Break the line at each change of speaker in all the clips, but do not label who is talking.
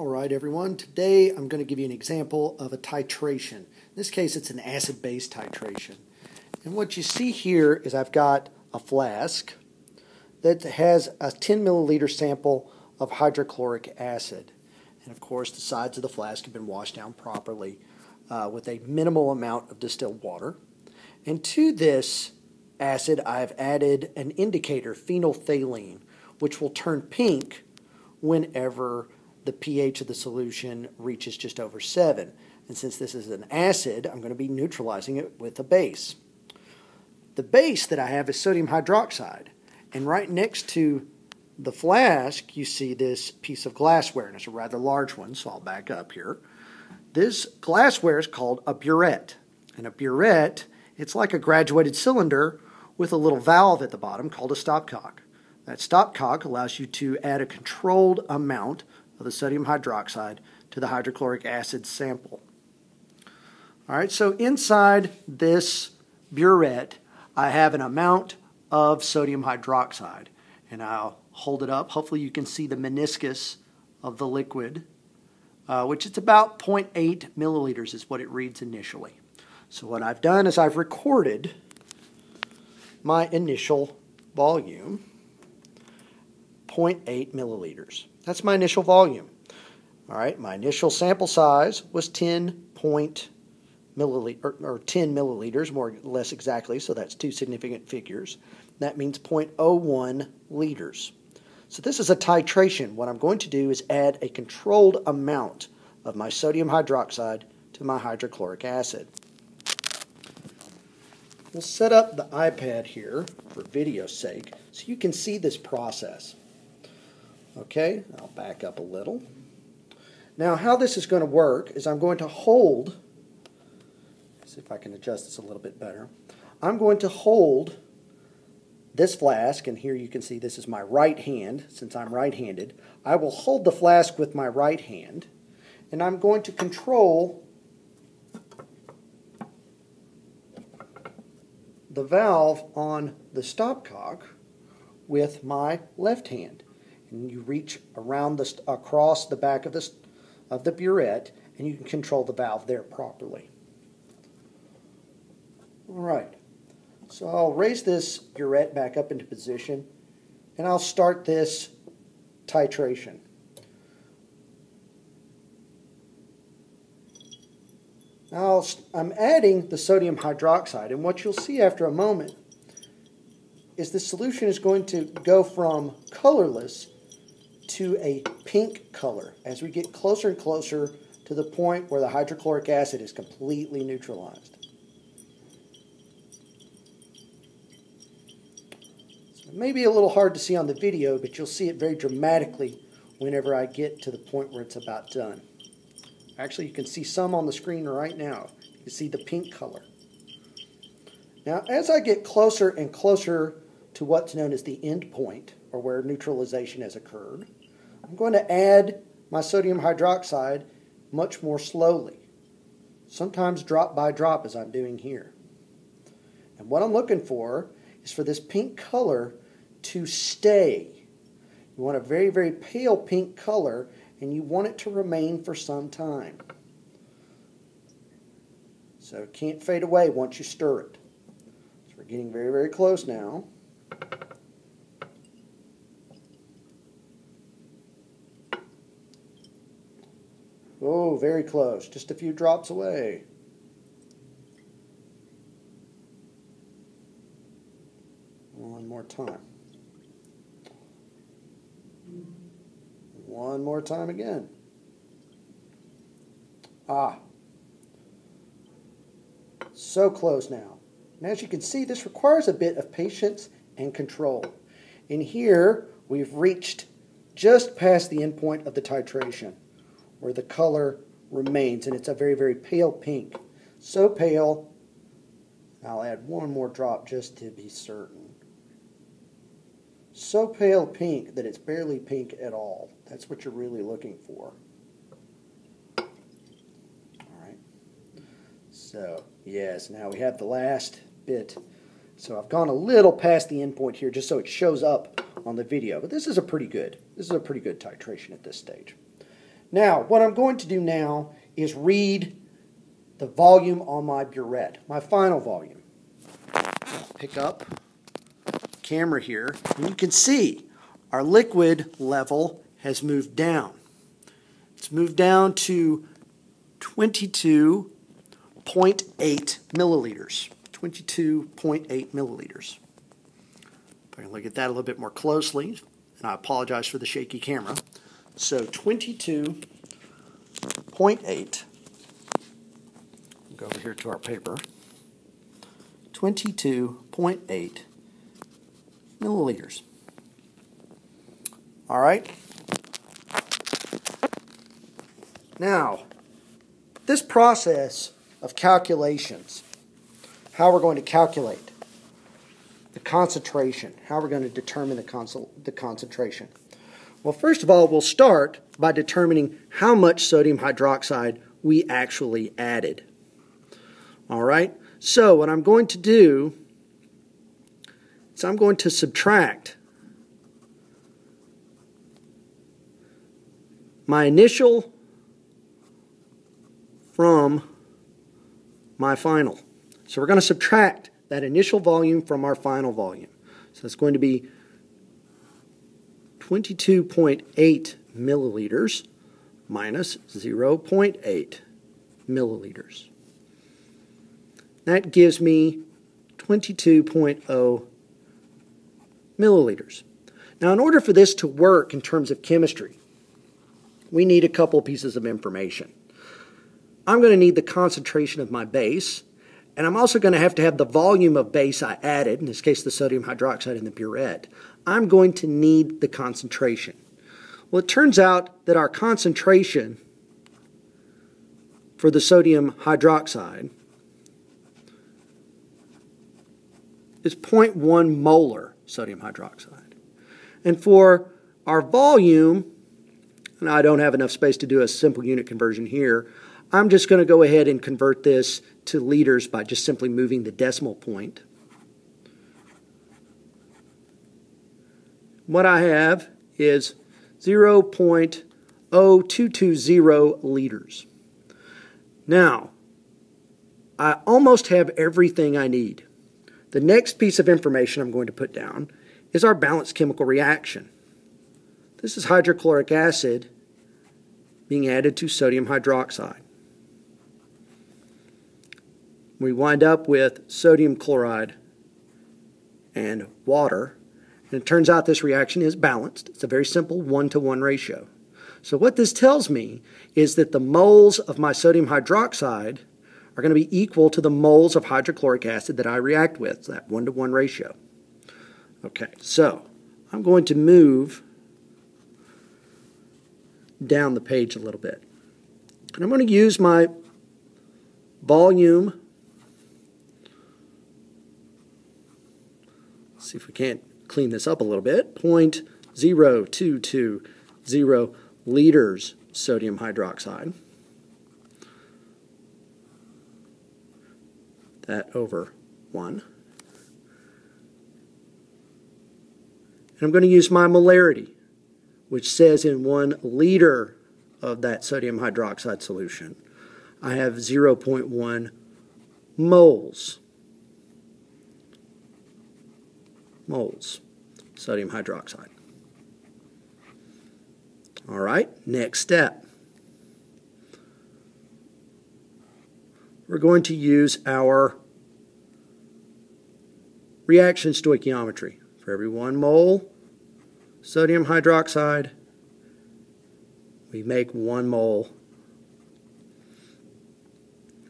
Alright everyone, today I'm going to give you an example of a titration. In this case it's an acid-base titration. And what you see here is I've got a flask that has a 10 milliliter sample of hydrochloric acid. And of course the sides of the flask have been washed down properly with a minimal amount of distilled water. And to this acid I've added an indicator, phenolphthalein, which will turn pink whenever the pH of the solution reaches just over 7. And since this is an acid, I'm going to be neutralizing it with a base. The base that I have is sodium hydroxide. And right next to the flask, you see this piece of glassware, and it's a rather large one, so I'll back up here. This glassware is called a burette. And a burette, it's like a graduated cylinder with a little valve at the bottom called a stopcock. That stopcock allows you to add a controlled amount of the sodium hydroxide to the hydrochloric acid sample. Alright, so inside this burette I have an amount of sodium hydroxide, and I'll hold it up. Hopefully you can see the meniscus of the liquid, which is about 0.8 milliliters is what it reads initially. So what I've done is I've recorded my initial volume, 0.8 milliliters. That's my initial volume. All right, my initial sample size was 10 milliliters, more or less exactly, so that's two significant figures. That means 0.01 liters. So this is a titration. What I'm going to do is add a controlled amount of my sodium hydroxide to my hydrochloric acid. We'll set up the iPad here for video's sake so you can see this process. Okay, I'll back up a little. Now how this is going to work is I'm going to hold, see if I can adjust this a little bit better. I'm going to hold this flask, and here you can see this is my right hand, since I'm right-handed. I will hold the flask with my right hand, and I'm going to control the valve on the stopcock with my left hand. And you reach around across the back of the burette, and you can control the valve there properly. All right, so I'll raise this burette back up into position, and I'll start this titration. Now I'm adding the sodium hydroxide, and what you'll see after a moment is the solution is going to go from colorless to a pink color as we get closer and closer to the point where the hydrochloric acid is completely neutralized. So it may be a little hard to see on the video, but you'll see it very dramatically whenever I get to the point where it's about done. Actually, you can see some on the screen right now. You can see the pink color. Now, as I get closer and closer to what's known as the end point, or where neutralization has occurred, I'm going to add my sodium hydroxide much more slowly, sometimes drop by drop as I'm doing here. And what I'm looking for is for this pink color to stay. You want a very, very pale pink color, and you want it to remain for some time. So it can't fade away once you stir it. So we're getting very, very close now. Oh, very close. Just a few drops away. One more time. One more time again. So close now. And as you can see, this requires a bit of patience and control. In here, we've reached just past the end point of the titration, where the color remains, and it's a very, very pale pink. So pale, I'll add one more drop just to be certain. So pale pink that it's barely pink at all. That's what you're really looking for. Alright. So, yes, now we have the last bit. So I've gone a little past the end point here just so it shows up on the video. But this is a pretty good titration at this stage. Now, what I'm going to do now is read the volume on my burette, my final volume. Pick up the camera here, and you can see our liquid level has moved down. It's moved down to 22.8 milliliters. 22.8 milliliters. If I can look at that a little bit more closely, and I apologize for the shaky camera. So 22.8. Go over here to our paper. 22.8 milliliters. All right. Now, this process of calculations, how we're going to calculate the concentration, how we're going to determine the concentration. Well, first of all, we'll start by determining how much sodium hydroxide we actually added. All right, so what I'm going to do is I'm going to subtract my initial from my final. So we're going to subtract that initial volume from our final volume. So it's going to be 22.8 milliliters minus 0.8 milliliters. That gives me 22.0 milliliters. Now, in order for this to work in terms of chemistry, we need a couple pieces of information. I'm going to need the concentration of my base, and I'm also going to have the volume of base I added, in this case the sodium hydroxide in the burette. I'm going to need the concentration. Well, it turns out that our concentration for the sodium hydroxide is 0.1 molar sodium hydroxide. And for our volume, and I don't have enough space to do a simple unit conversion here, I'm just going to go ahead and convert this to liters by just simply moving the decimal point. What I have is 0.0220 liters. Now, I almost have everything I need. The next piece of information I'm going to put down is our balanced chemical reaction. This is hydrochloric acid being added to sodium hydroxide. We wind up with sodium chloride and water. And it turns out this reaction is balanced. It's a very simple 1-to-1 ratio. So what this tells me is that the moles of my sodium hydroxide are going to be equal to the moles of hydrochloric acid that I react with, that 1-to-1 ratio. Okay, so I'm going to move down the page a little bit. And I'm going to use my volume. Let's see if we can't clean this up a little bit. 0.0220 liters sodium hydroxide. That over 1. And I'm going to use my molarity, which says in 1 liter of that sodium hydroxide solution, I have 0.1 moles sodium hydroxide. All right, next step. We're going to use our reaction stoichiometry. For every 1 mole sodium hydroxide, we make 1 mole,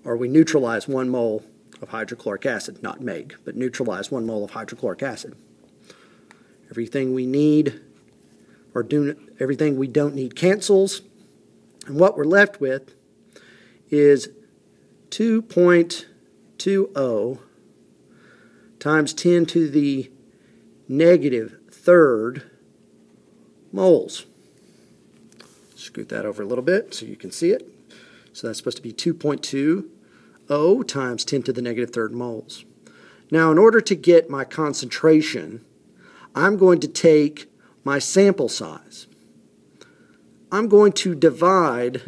or we neutralize 1 mole of hydrochloric acid, not make, but neutralize 1 mole of hydrochloric acid. Everything we need, or everything we don't need cancels, and what we're left with is 2.20 times 10 to the negative third moles. Scoot that over a little bit so you can see it. So that's supposed to be 2.20 times 10 to the negative third moles. Now, in order to get my concentration, I'm going to take my sample size. I'm going to divide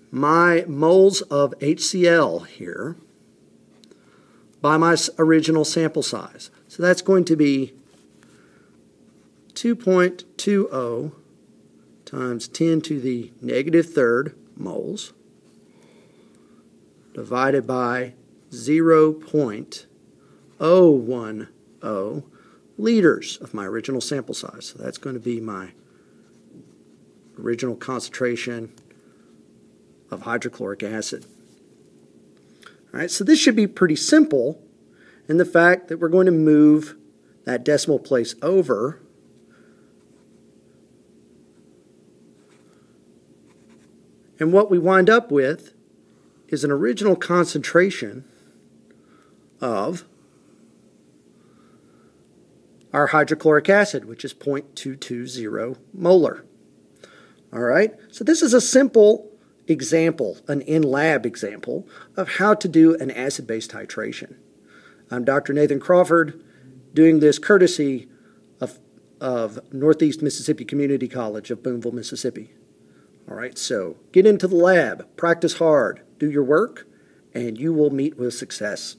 my moles of HCl here by my original sample size. So that's going to be 2.20 times 10 to the negative third moles divided by 0.010 liters of my original sample size. So that's going to be my original concentration of hydrochloric acid. All right, so this should be pretty simple in the fact that we're going to move that decimal place over and what we wind up with is an original concentration of our hydrochloric acid, which is 0.220 molar. All right, so this is a simple example, an in-lab example of how to do an acid-base titration. I'm Dr. Nathan Crawford, doing this courtesy of Northeast Mississippi Community College of Boonville, Mississippi. All right, so get into the lab, practice hard, do your work, and you will meet with success.